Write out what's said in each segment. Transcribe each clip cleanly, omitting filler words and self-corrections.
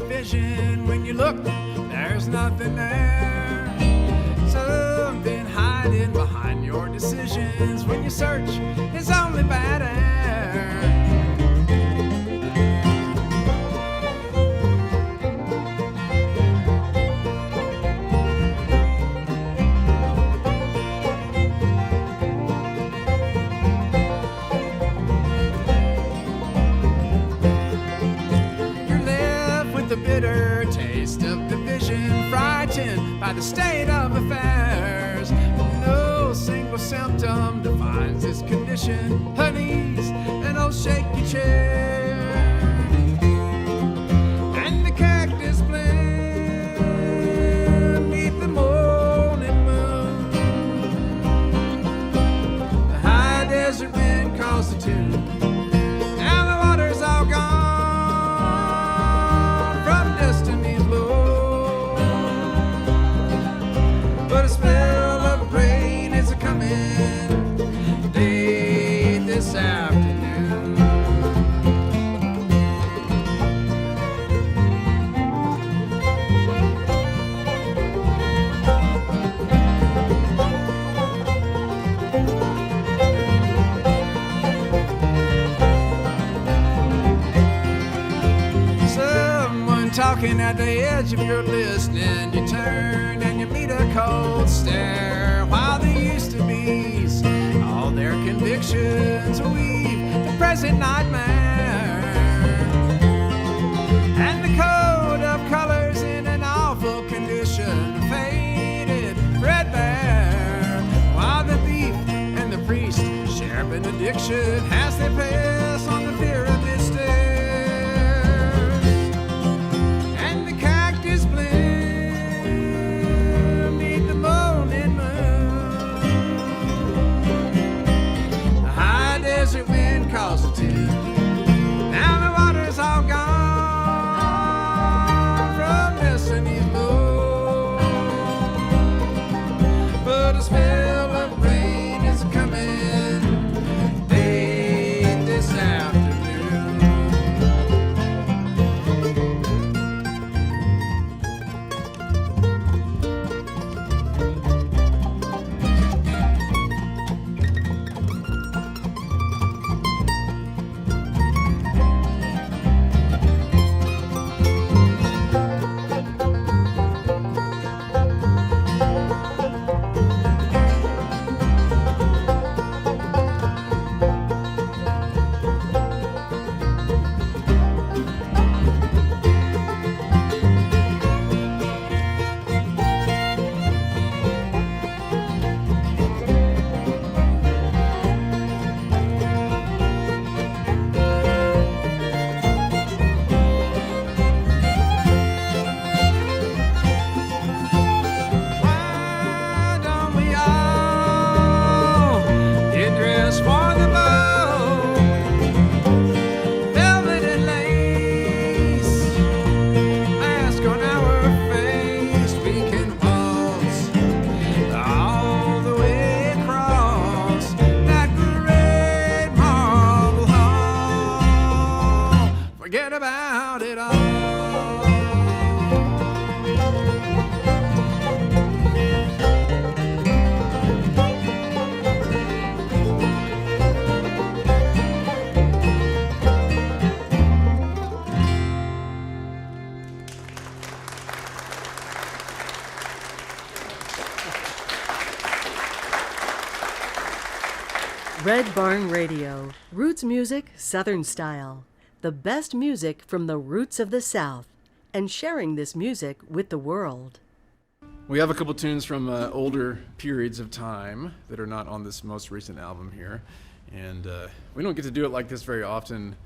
vision. When you look, there's nothing there. Something hiding behind your decisions. When you search, it's only bad air. The bitter taste of division, frightened by the state of affairs. No single symptom defines this condition. Her knees, an old shaky chair, and the cactus blend beneath the morning moon. The high desert wind calls the tune. Now the water's all gone. But a spell of rain is a-coming late this afternoon. Someone talking at the edge of your listening. You turn and you meet a cold stare. While there used to be all their convictions weave the present nightmare. And the code of colors in an awful condition, faded, threadbare. While the thief and the priest share benediction as they pass on the pyramid stairs. And the cactus blend beneath the morning moon. The high desert wind calls the tune. Now the water's all gone from destiny's low. But a spell of rain is coming late this afternoon. Why don't we all get dressed for the ball? Velvet and lace, mask on our face. We can waltz all the way across that great marble hall. Forget about it all. Red Barn Radio, roots music, Southern style. The best music from the roots of the South, and sharing this music with the world. We have a couple tunes from older periods of time that are not on this most recent album here. And we don't get to do it like this very often.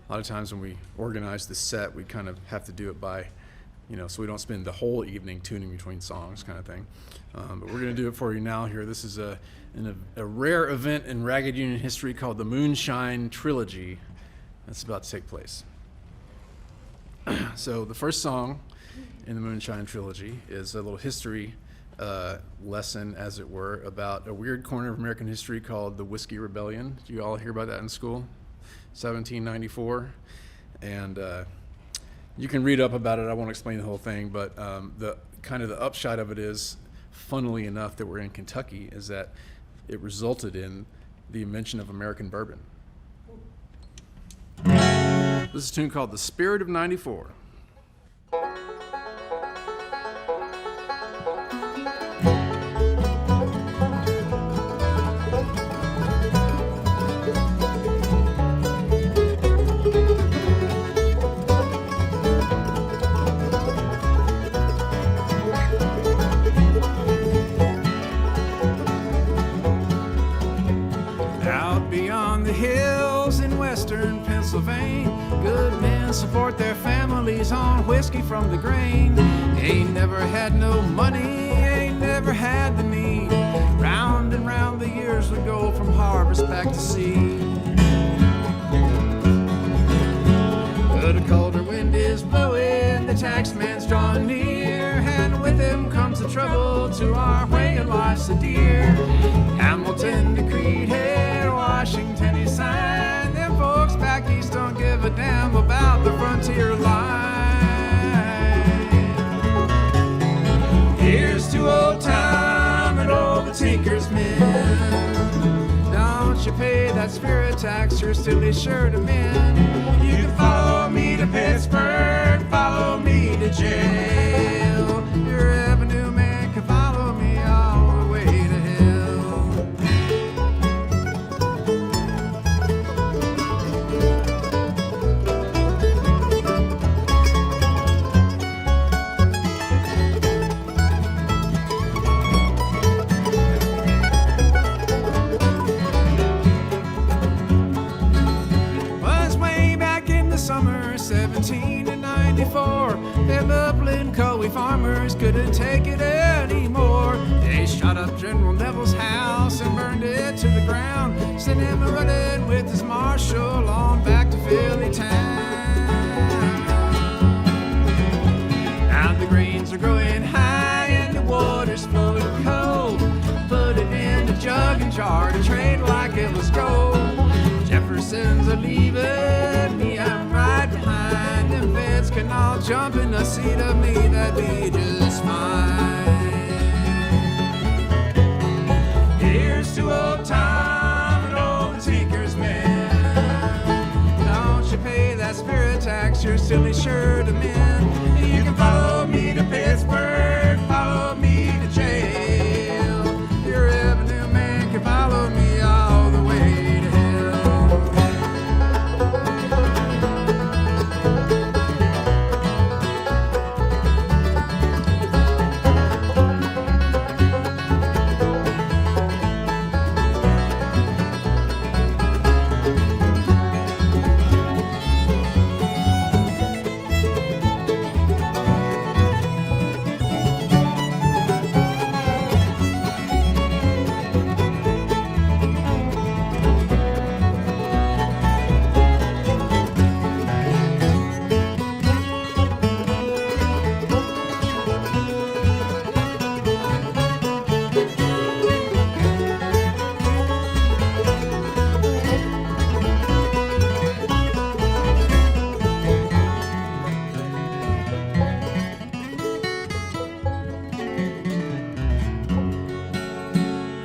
A lot of times when we organize the set, we kind of have to do it by, so we don't spend the whole evening tuning between songs kind of thing. But we're going to do it for you now here. This is a rare event in Ragged Union history called the Moonshine Trilogy that's about to take place. So the first song in the Moonshine Trilogy is a little history lesson, as it were, about a weird corner of American history called the Whiskey Rebellion. Did you all hear about that in school? 1794. And You can read up about it. I won't explain the whole thing, but the kind of the upshot of it is, funnily enough, that we're in Kentucky, is that it resulted in the invention of American bourbon. This is a tune called "The Spirit of '94." Pennsylvania, good men support their families on whiskey from the grain. Ain't never had no money, ain't never had the need. Round and round the years would go from harvest back to sea. But a colder wind is blowing, the taxman's drawing near, and with him comes the trouble to our way of life's so dear. Hamilton decreed here, Washington he signed. Them folks back east don't give a damn about the frontier line. Here's to old time and all the tinker's men. Don't you pay that spirit tax, you're still sure to mend. You can follow me to Pittsburgh, follow me to jail. Your revenue man can follow me all the way to hell. Was way back in the summer 1794. Them upland Coley farmers couldn't take it anymore. They shot up General Neville's house and burned it to the ground. Sent him running with his marshal on back to Philly town. Now the grains are growing high and the water's flowing cold. Put it in a jug and jar to trade like it was gold. Jefferson's a leaving, me I'm right behind. Them feds can all jump in the seat of me, that'd be just fine. Here's to old time and old the tinker's men. Don't you pay that spirit tax, you're still sure to mend. You can follow me to Pittsburgh, follow me to jail. Your revenue man can follow me all the way to hell.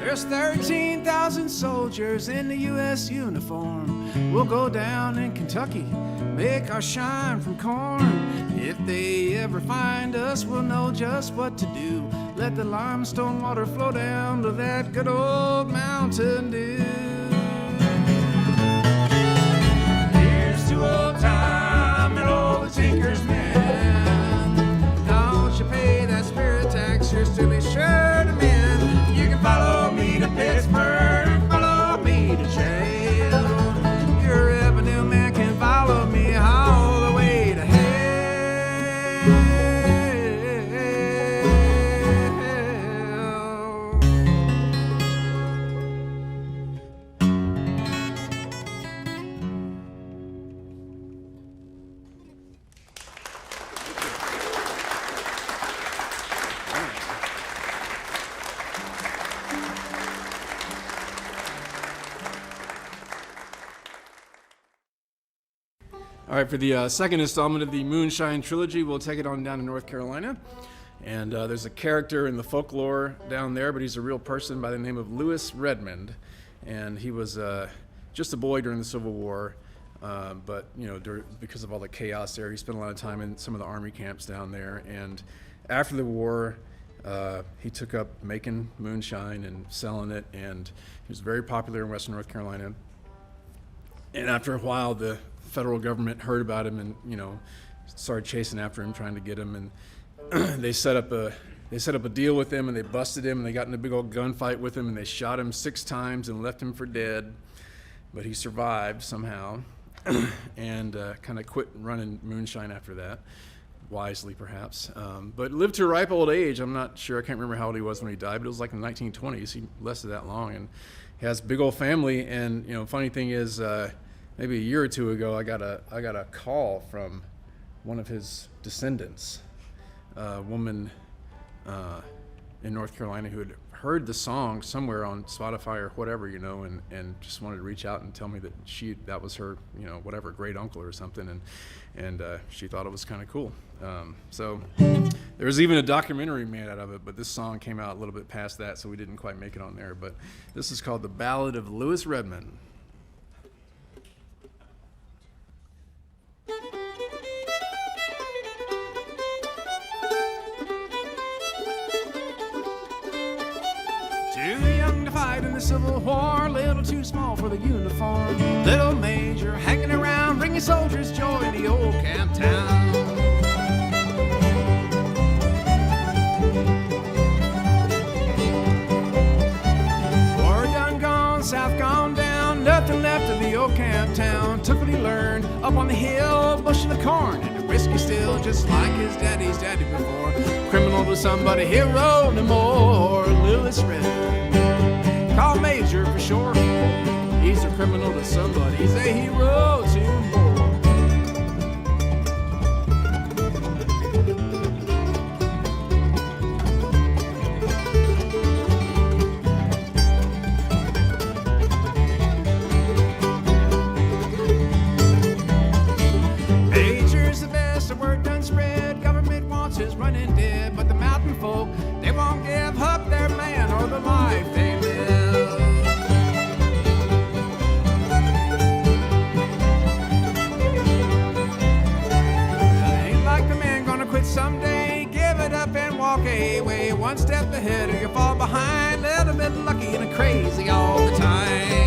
There's 13,000 soldiers in the U.S. uniform. We'll go down in Kentucky, make our shine from corn. If they ever find us, we'll know just what to do. Let the limestone water flow down to that good old Mountain Dew. Here's to old time and all the tinker's men. Don't you pay that spirit tax, you're still sure to mend. You can follow me to Pittsburgh, follow me to jail. Your revenue man can follow me all the way to hell. right, for the second installment of the Moonshine Trilogy, we'll take it on down to North Carolina. And there's a character in the folklore down there, but he's a real person by the name of Lewis Redmond. And he was just a boy during the Civil War, but because of all the chaos there, he spent a lot of time in some of the army camps down there. And after the war, he took up making moonshine and selling it, and he was very popular in Western North Carolina. And after a while, the federal government heard about him and started chasing after him, trying to get him. And they set up a deal with him, and they busted him, and they got in a big old gunfight with him, and they shot him 6 times and left him for dead. But he survived somehow, and kind of quit running moonshine after that. Wisely, perhaps, but lived to a ripe old age. I'm not sure. I can't remember how old he was when he died, but it was like in the 1920s. He lasted that long, and he has a big old family. And funny thing is, maybe a year or two ago, I got a call from one of his descendants, a woman in North Carolina who had heard the song somewhere on Spotify or whatever, and just wanted to reach out and tell me that that was her, whatever, great uncle or something, and she thought it was kind of cool. So there was even a documentary made out of it, but this song came out a little bit past that, so we didn't quite make it on there. But this is called The Ballad of Lewis Redmond. Too young to fight in the Civil War, little too small for the uniform. Little major hanging around, bringing soldiers joy in the old camp town. War done gone, South gone down, nothing left of the old camp town. Took what he learned up on the hill, bushel of corn and a whiskey still, just like his daddy's daddy before. Criminal to somebody, hero no more. Lewis Redmond, call Major for short. He's a criminal to somebody, he's a hero to more. Major's the best, the word done spread. Government wants his running dead, but the mountain folk, they won't give up their man or the life they live. Ain't like the man gonna quit someday. Give it up and walk away. One step ahead or you fall behind. Little bit lucky and a crazy all the time.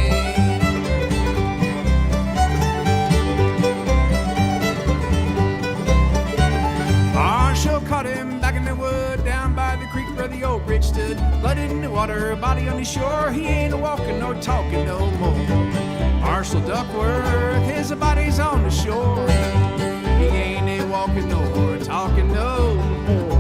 Marshall caught him back in the wood down by the creek where the old bridge stood. Blooded in the water, body on the shore. He ain't a walking nor talking no more. Marshall Duckworth, his body's on the shore. He ain't a walking nor talking no more.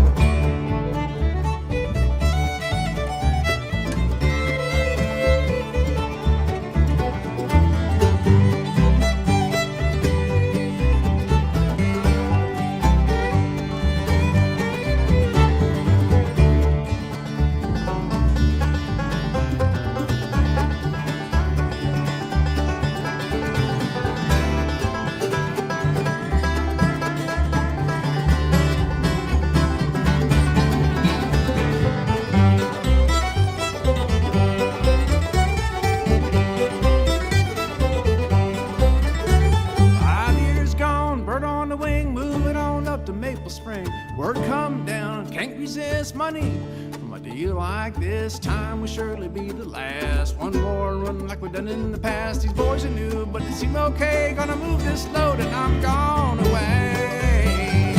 Word come down, can't resist money. From a deal like this, time will surely be the last. One more run like we've done in the past. These boys are new, but they seem okay. Gonna move this load and I'm gone away.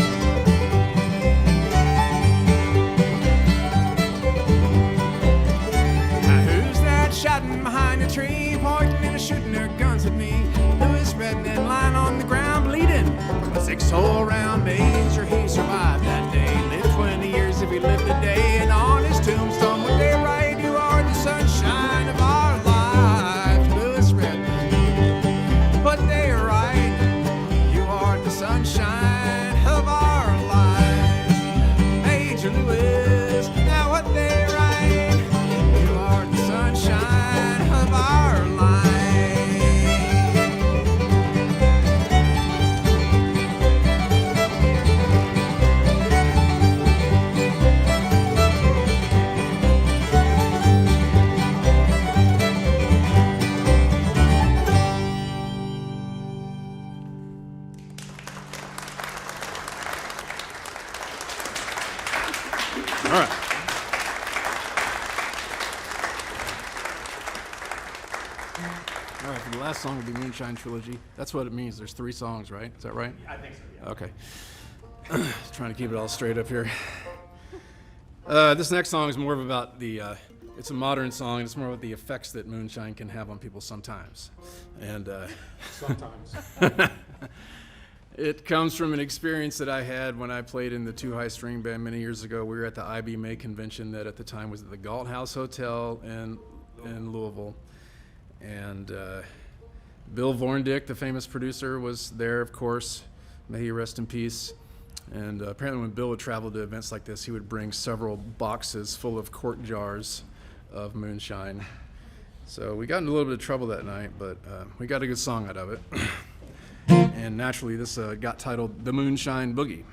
Now who's that shouting behind a tree, pointing and shooting their guns at me? Lewis Redmond lying on the ground bleeding from a 6-hole round. Major, he survived that day. Lived 20 years if he lived a day. And on his tombstone would they write, you are the sunshine of our life, Lewis Redmond. But they write, you are the sunshine All right. All right, for the last song will be Moonshine Trilogy. That's what it means. There's 3 songs, right? Is that right? I think so, yeah. Okay. Trying to keep it all straight up here. This next song is more of about the, it's a modern song. It's more about the effects that moonshine can have on people sometimes. And Sometimes. it comes from an experience that I had when I played in the 2 High String Band many years ago. We were at the IBMA convention that at the time was at the Galt House Hotel in Louisville. And Bill Vorndick, the famous producer, was there, of course. May he rest in peace. And apparently when Bill would travel to events like this, he would bring several boxes full of quart jars of moonshine. So we got in a little bit of trouble that night, but we got a good song out of it. And naturally, this got titled The Moonshine Boogie.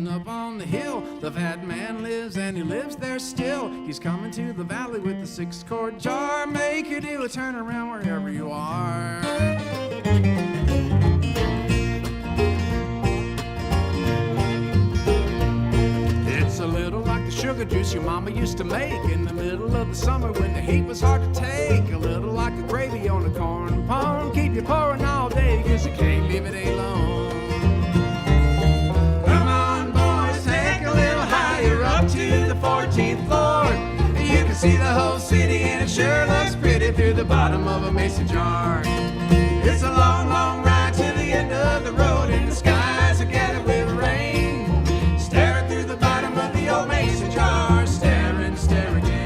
Up on the hill, the fat man lives, and he lives there still. He's coming to the valley with a 6-quart jar. Make you do a turnaround wherever you are. It's a little like the sugar juice your mama used to make in the middle of the summer when the heat was hard to take. A little like a gravy on a corn pone. Keep you pouring all day, 'cause you can't leave it alone. Up to the 14th floor, you can see the whole city, and it sure looks pretty through the bottom of a mason jar. It's a long, long ride to the end of the road, and the skies are gathered with rain. Staring through the bottom of the old mason jar, stare and stare again.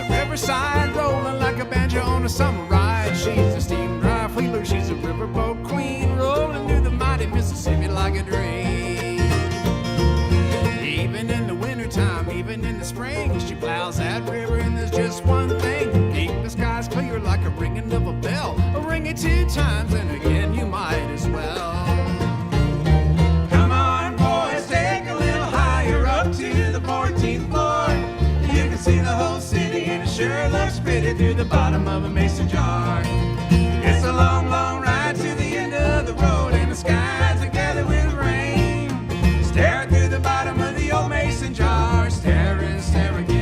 Riverside, rolling like a banjo on a summer ride. She's a steam drive wheeler, she's a riverboat queen, rolling through the mighty Mississippi like a dream. Even in the wintertime, even in the spring, she plows that river, and there's just one thing: keep the skies clear like a ringing of a bell. Ring it 2 times, and again you might as well. Come on, boys, take a little higher, up to the 14th floor. You can see the whole city, and it sure looks pretty through the bottom of a mason jar. It's a long, long ride to the end of the road, and the skies are gathered with rain. Stare through the bottom of the old mason jar, stare and stare again.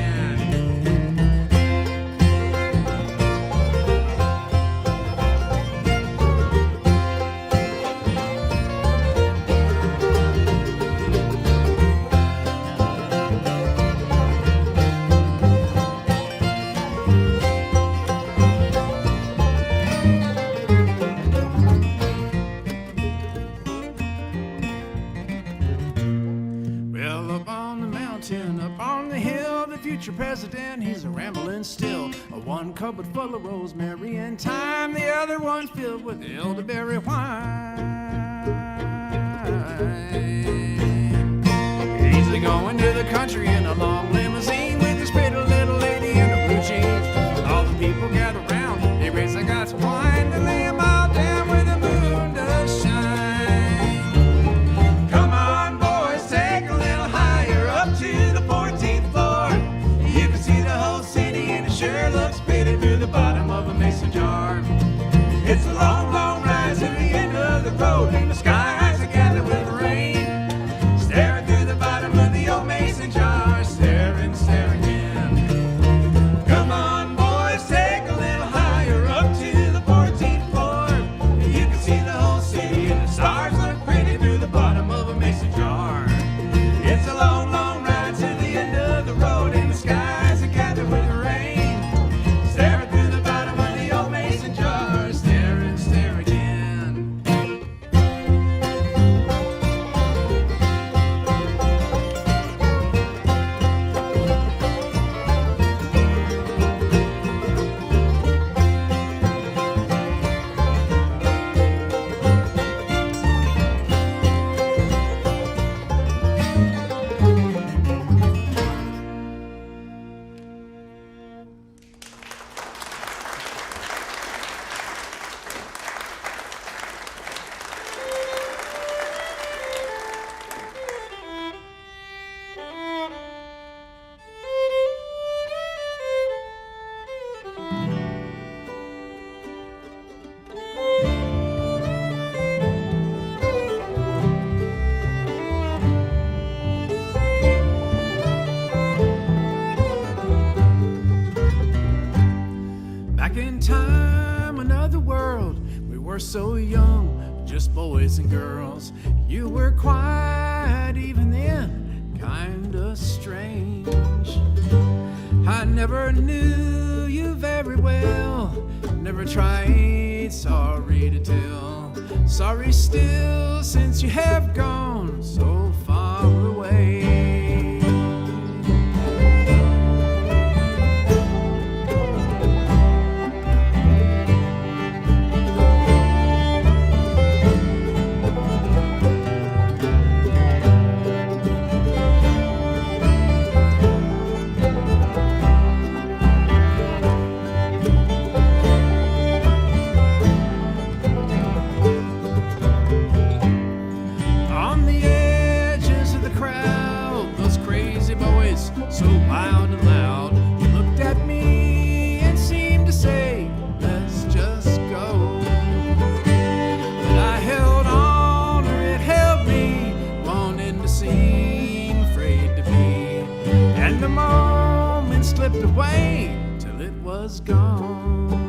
Future president, he's a rambling still. One cupboard full of rosemary and thyme, the other one filled with elderberry wine. He's going to the country in a long limousine with his pretty little lady in her blue jeans. All the people gather round, they raise their glass of wine, they lay 'em all down where the moon does shine. Come on, boys, take a little higher, up to the 14th floor. See the whole city, and it sure looks pretty through the bottom of a mason jar. It's a long, long ride to the end of the road, and the skies are gathered with rain. Staring through the bottom of the old mason jar, staring, were so young, just boys and girls. You were quiet even then, kinda strange. I never knew you very well, never tried sorry to tell. Sorry still, since you have gone so far away. So loud and loud, you looked at me and seemed to say, let's just go. But I held on, or it held me, wanting to seem afraid to be. And the moment slipped away till it was gone.